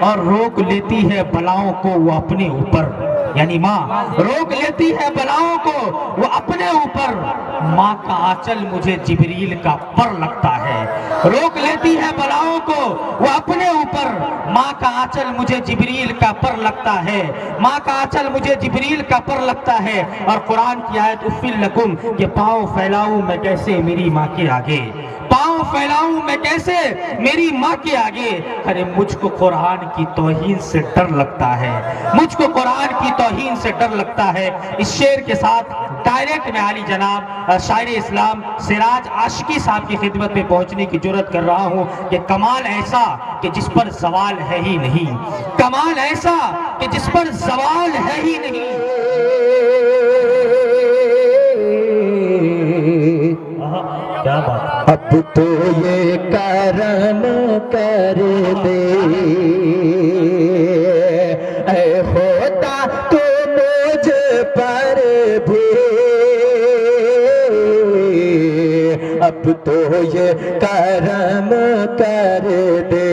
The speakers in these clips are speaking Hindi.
और रोक लेती है बलाओं को वो अपने ऊपर। यानी माँ रोक लेती है बलाओं को वो अपने ऊपर। माँ का आंचल मुझे जिब्रील का पर लगता है। रोक लेती है बलाओं को वो अपने ऊपर। माँ का आंचल मुझे जिब्रील का पर लगता है। माँ का आंचल मुझे जिब्रील का पर लगता है। और कुरान की आयत उफ़िल लकुम कि पाँव फैलाऊं मैं कैसे मेरी माँ के आगे, पाँव फैलाऊं मैं कैसे मेरी माँ के आगे। अरे मुझको कुरान की तौहीन से डर लगता है, मुझको कुरान की तौहीन से डर लगता है। इस शेर के साथ डायरेक्ट मैं आली जनाब शायर इस्लाम सिराज आशिकी साहब की खिदमत में पहुंचने की जुर्रत कर रहा हूं कि कमाल ऐसा कि जिस पर सवाल है ही नहीं, कमाल ऐसा कि जिस पर सवाल है ही नहीं। क्या बात। अब तो ये करम कर दे ऐ होता तो मुझ पर भी। अब तो ये करम कर दे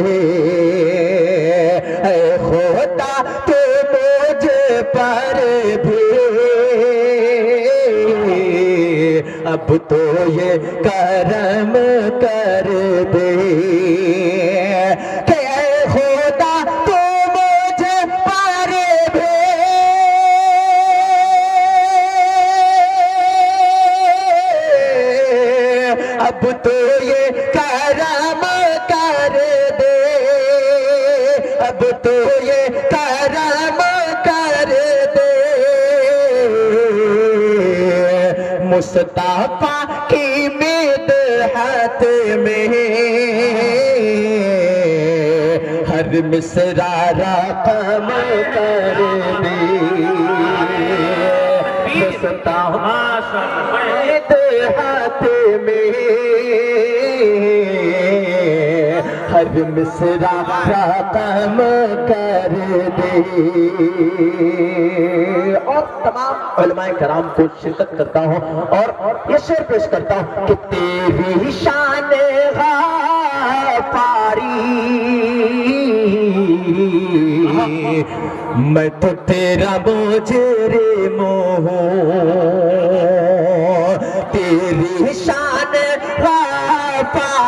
ऐ होता तो मुझ पर भी। अब तो ये करम कर दे कि ऐ खुदा तो मुझ पर भी। अब तो ये करम कर दे, अब तो ये करम कर दे। मुस्तफा की मिदहत में हर मिसरा रकम कर दे। मुस्तफा मिदहत में हर मिसरा रकम कर दे। और तमाम उलमाए कराम को शिरकत करता हूँ और ये शेर पेश करता हूँ कि तेरी शान गाफारी मैं तो तेरा मुजरिम हूँ। तेरी शान गाफारी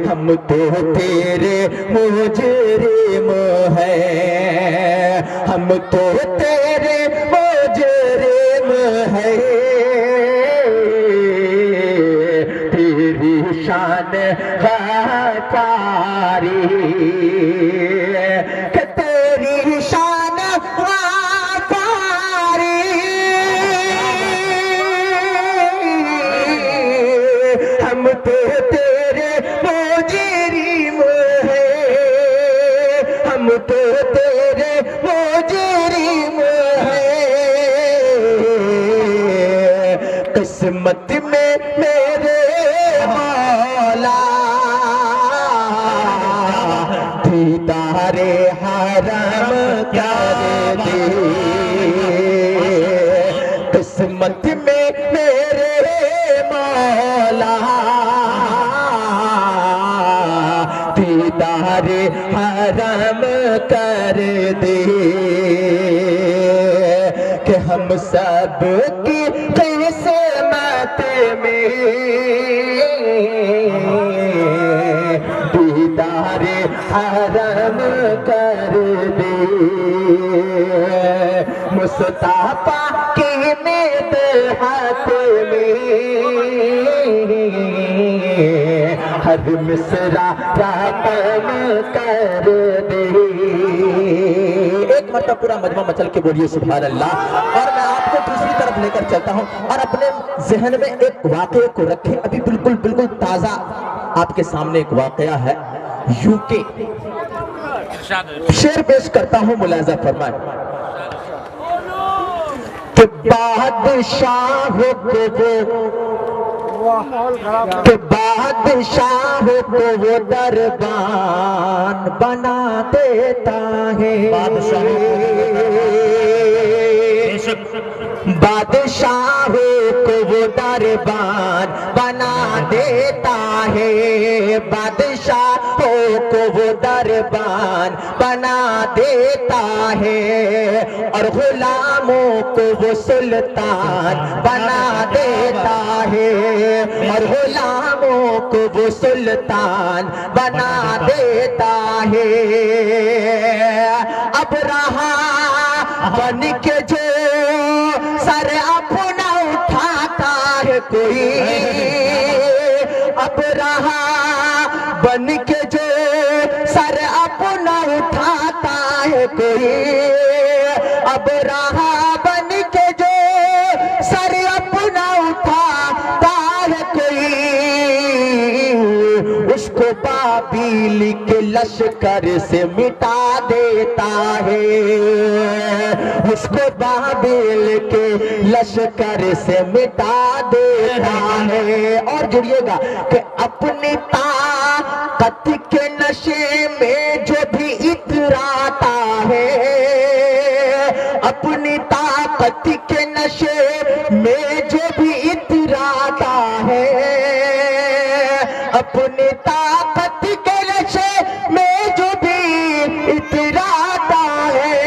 हम तो तेरे मुजरिम हैं, हम तो तेरे मुजरिम हैं। तेरी शान गाफारी कि तेरी शान गाफारी हम तो तेरे मुजरिम हैं, हम तो तेरे मुजरिम हैं। किस्मत में मेरे मौला दीदारे हरम कर दे। किस्मत में मेरे मौला दीदारे हरम कर दे कि हम सब की किस्मत में दीदारे हरम कर दे। मुस्तफा की मिदहत में हर मिसरा रकम कर दे। एक मतलब पूरा मजमा मचल के बोलिए सुभान अल्लाह। और मैं आपको दूसरी तरफ लेकर चलता हूं और अपने जहन में एक वाकये को रखें। अभी बिल्कुल बिल्कुल ताजा आपके सामने एक वाकया है। यूके शेर पेश करता हूं, मुलाजा फरमाए कि बादशाह कि बादशाह को वो दरबान बना देता है। बादशाहों को वो दरबार बना देता है, बादशाहों को वो दरबार बना देता है, और गुलामों को वो सुल्तान बना देता है, और गुलामों को वो सुल्तान बना देता है। अब रहा बन के जो सर अपना उठाता है कोई, अब रहा बन के जो सर अपना उठाता है कोई, अब रहा बन के जो सर अपना उठाता है कोई, उसको बाबील के लश्कर से मिटा देता है, उसको बाबील के लश्कर से मिटा देता है। और जुड़िएगा कि अपनी ताकत के नशे में जो भी इतराता है, अपनी ताकत के नशे में जो भी इतराता है, अपनी ताकत के नशे में जो भी इतराता है,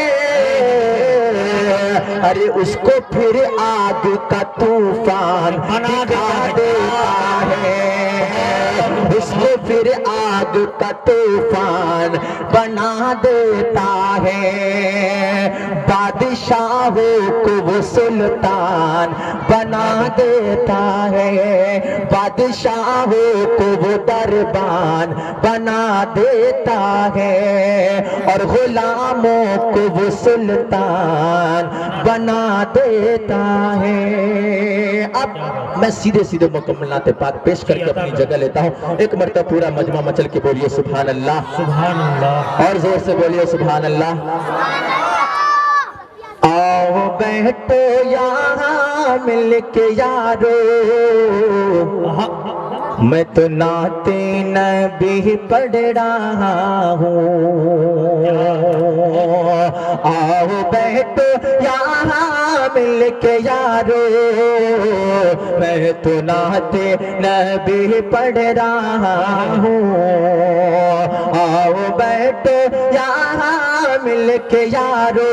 अरे उसको फिर आग का तूफान दिखा देता है, उसको फिर आग का तूफान बना देता है। बादशाहों को वो सुल्तान बना देता है, बादशाहों को वो दरबान बना देता है, और गुलामों को वो सुल्तान बना देता है। अब मैं सीधे सीधे मुकम्मल नाते पाक पेश करके अपनी जगह लेता हूँ। एक मरतबा पूरा मजमा मचल के बोलिए सुभान अल्लाह, सुभान अल्लाह, और जोर से बोलिए सुभान अल्लाह। आओ बैठो यहाँ मिल के यारो, मैं तो नाते नबी पढ़ रहा हूँ। आओ बैठो यहाँ मिल के यारो, मैं तो नाते नबी पढ़ रहा हूँ। आओ बैठो यहाँ मिल के यारो,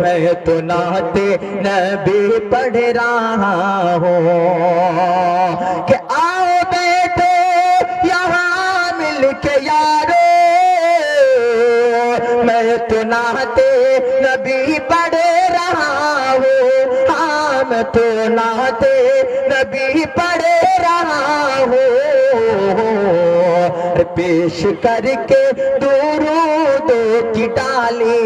मैं तो नाते नबी पढ़ रहा हूँ। कि आओ बैठो यहाँ मिल के यारो, मैं तो नाते नबी पढ़ रहा हूँ। हाँ मैं तो नाते नबी पढ़ रहा हूँ। पेश करके दुरूदों की डाली,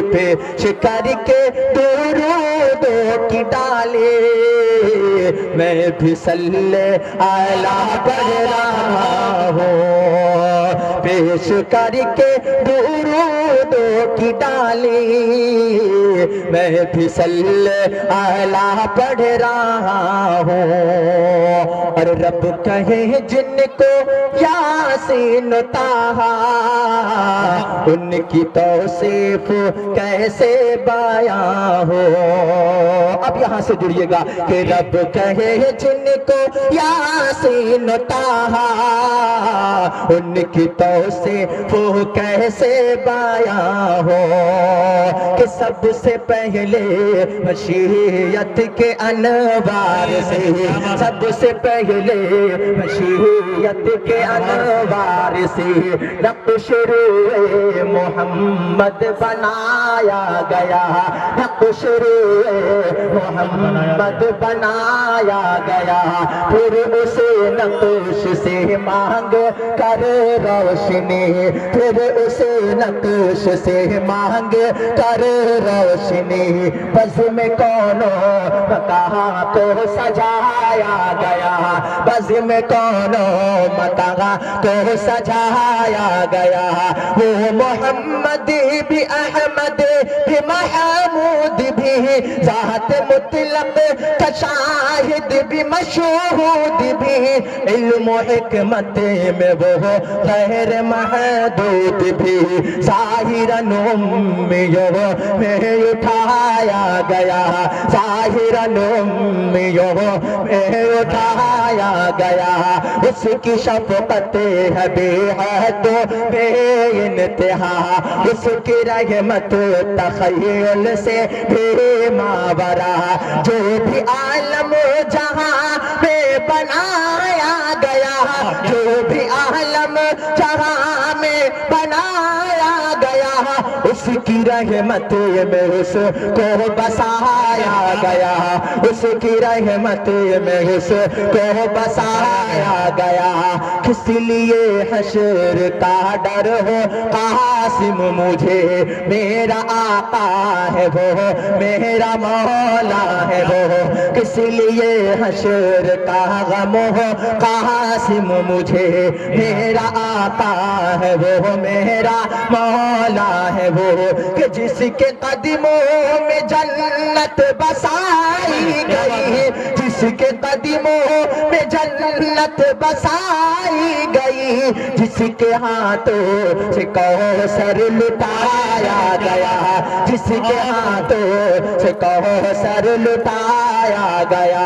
पेश करके दुरूदों की डाली, मैं भी सल्ले आला पढ़ रहा हूँ। पेश करके दुरूदों की डाली, मैं भी सल्ले आला पढ़ रहा हूँ। और रब कहे जिनको यासीन ताहा, उनकी तौसीफ कैसे बयां हो। अब यहाँ से जुड़िएगा कि रब कहे जिनको यासीन ताहा, उनकी तौसीफ कैसे बयां हो। कि सबसे पहले मशीयत के अनवार से, सबसे पहले मशीयत के अनवार से नक्श रूए मोहम्मद बनाया गया, नक्श रूए मोहम्मद बनाया गया। फिर उसे नक्श से मांग कर रोशनी, फिर उसे नक्श से मांग कर रोशनी। बस में कौनो मकाहा को सजाया गया, बस में कौनो मकाहा को सजाया गया। वो मोहम्मद भी अहमद भी महमूद भी जात मुतलक का शाहिद भी मशहूद भी, इल्म हिकमत में वो गैर महदूद भी, ज़ाहिरन उम्मियों में उठाया गया, ज़ाहिरन उम्मियों में उठाया गया, उसकी शफ़क़त है बेहद बेइंतहा, उसकी रहमत तख़य्युल से बेमावरा, जो भी आलम जहां में बनाया गया, जो भी आलम जहां में बनाया गया, उसकी रहमत में उसको बसाया गया, उसकी रहमत में उसको बसाया गया। किस लिए हश्र का डर हो कासिम मुझे, मेरा आका है वो, मेरा मौला है वो, किस लिए हश्र का गम हो कासिम मुझे, मेरा आका है वो, मेरा मौला है वो, कि जिसके कदमों में जन्नत बसाई गई, जिसके कदमों में जन्नत बसाई गई, जिसके हाथों से कौसर लुटाया गया, जिसके हाथों से कौसर लुटाया गया,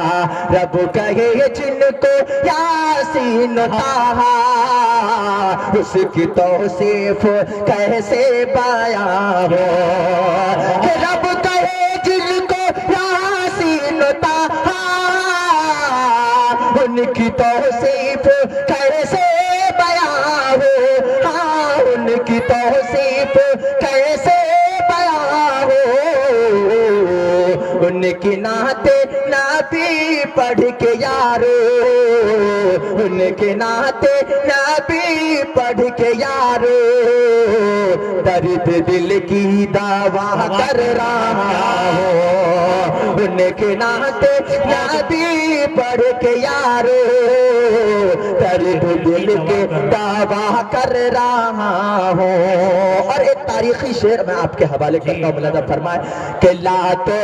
रब कहे जिनको यासीन ताहा, उसकी तौसीफ कैसे बयां हो, रब कहे जिनको यासीन ताहा, उनकी तौसीफ कैसे बयां हो, हाँ उनकी तौसीफ कैसे बयां हो, उनकी नाते नबी पढ़ के यारो, उनके नाते नबी पढ़ के यारो, दर्द दिल की दावा कर रहा हो, उनके नाते नबी पढ़ के यारो, दर्द दिल के दावा कर रहा हो। और एक तारीखी शेर मैं आपके हवाले करता हूँ, मुलाज़ा फरमाए कि ला तो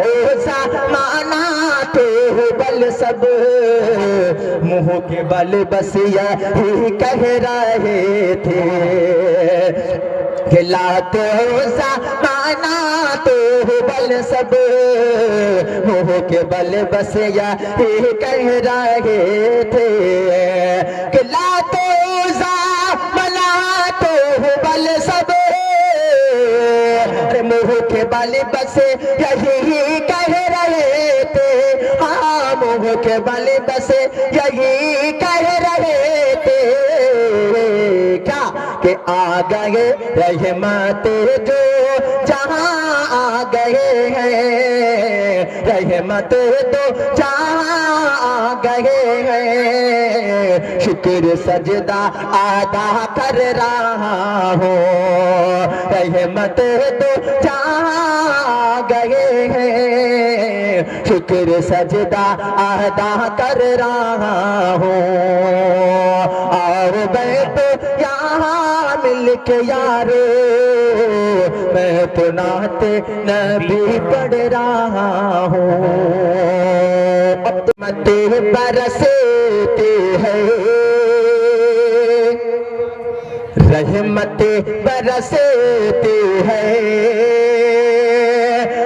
ज़माना तो बल सब, मुंह के बल बस यही कह रहे थे, कि ला तो ज़माना तो बल सब, मुंह के बल बस यही कह रहे थे, कि ला तो ज़माना तो बल सब, मुंह के बल बस यही कह रहे थे, हाँ मुंह के बल बस यही कह रहे थे, क्या कि आ गए रहमत जो जहां आ गए हैं, रहमत तो जहां आ गए हैं, शुक्र सजदा अदा कर रहा हूँ, रहमत तो जहां आ गए हैं, शुक्र सजदा अदा कर रहा हूँ, और मैं तो यहाँ मिल के यारो, मैं तो नाते नबी पढ़ रहा हूँ, अब मते बरसते हैं, रहमते बरसते हैं,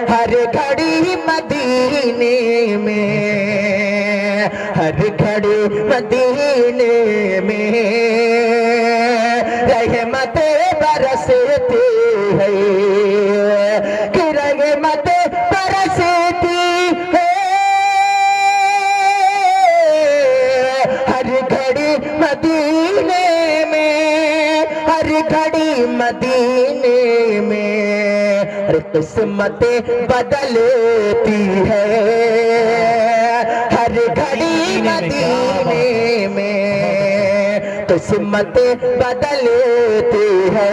हर घड़ी मदीने में, हर घड़ी मदीने में, रहमत बरसती है, कि रहमत बरसती है, हर घड़ी मदीने में, हर घड़ी मदीने में, हर किस्मतें बदलती है, हर घड़ी मदीने में, किस्मतें बदलती है,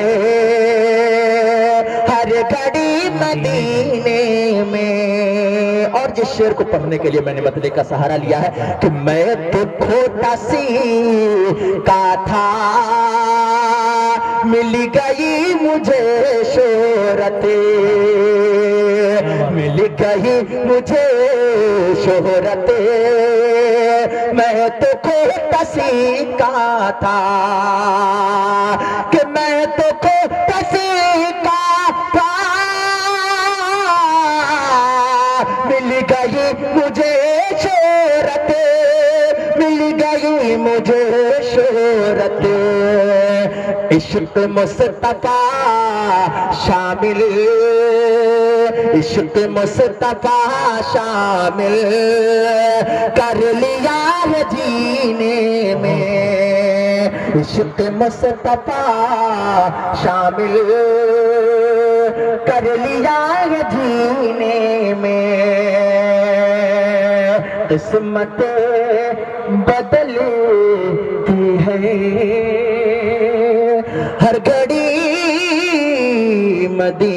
हर घड़ी मदीने में। और जिस शेर को पढ़ने के लिए मैंने मदीने का सहारा लिया है कि मैं तो खोटा सी का था, मिल गई मुझे शोहरत, मिल गई मुझे शोहरत मैं तो खोटा सीखा था कि मैं तो खोटा सीखा था, मिल गई मुझे शोहरत, मिल गई मुझे शोहरत, इश्क मुस्तफा शामिल, इश्क मुस्तफा शामिल कर लिया है जीने में, इश्क मुस्तफा शामिल कर लिया है जीने में, किस्मत बदलती है हर घड़ी मदीने